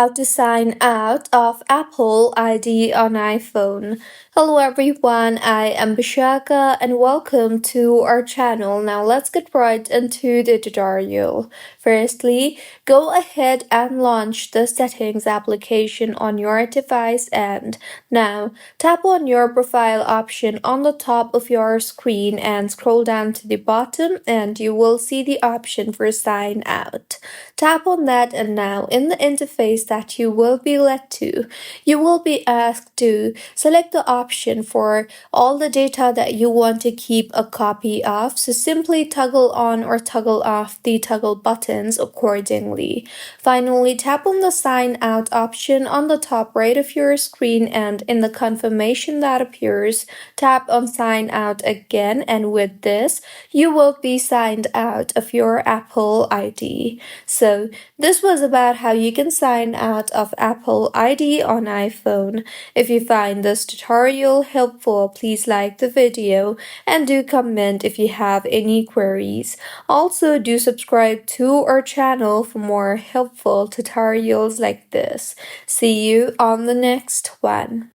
how to sign out of Apple ID on iPhone. Hello everyone, I am Bishaka and welcome to our channel. Now let's get right into the tutorial. Firstly, go ahead and launch the settings application on your device and now tap on your profile option on the top of your screen and scroll down to the bottom and you will see the option for sign out. Tap on that and now in the interface that you will be led to, you will be asked to select the option for all the data that you want to keep a copy of. So simply toggle on or toggle off the toggle buttons accordingly. Finally, tap on the sign out option on the top right of your screen and in the confirmation that appears, tap on sign out again and with this, you will be signed out of your Apple ID. So this was about how you can sign out of Apple ID on iPhone. If you find this tutorial helpful, please like the video and do comment if you have any queries. Also, do subscribe to our channel for more helpful tutorials like this. See you on the next one.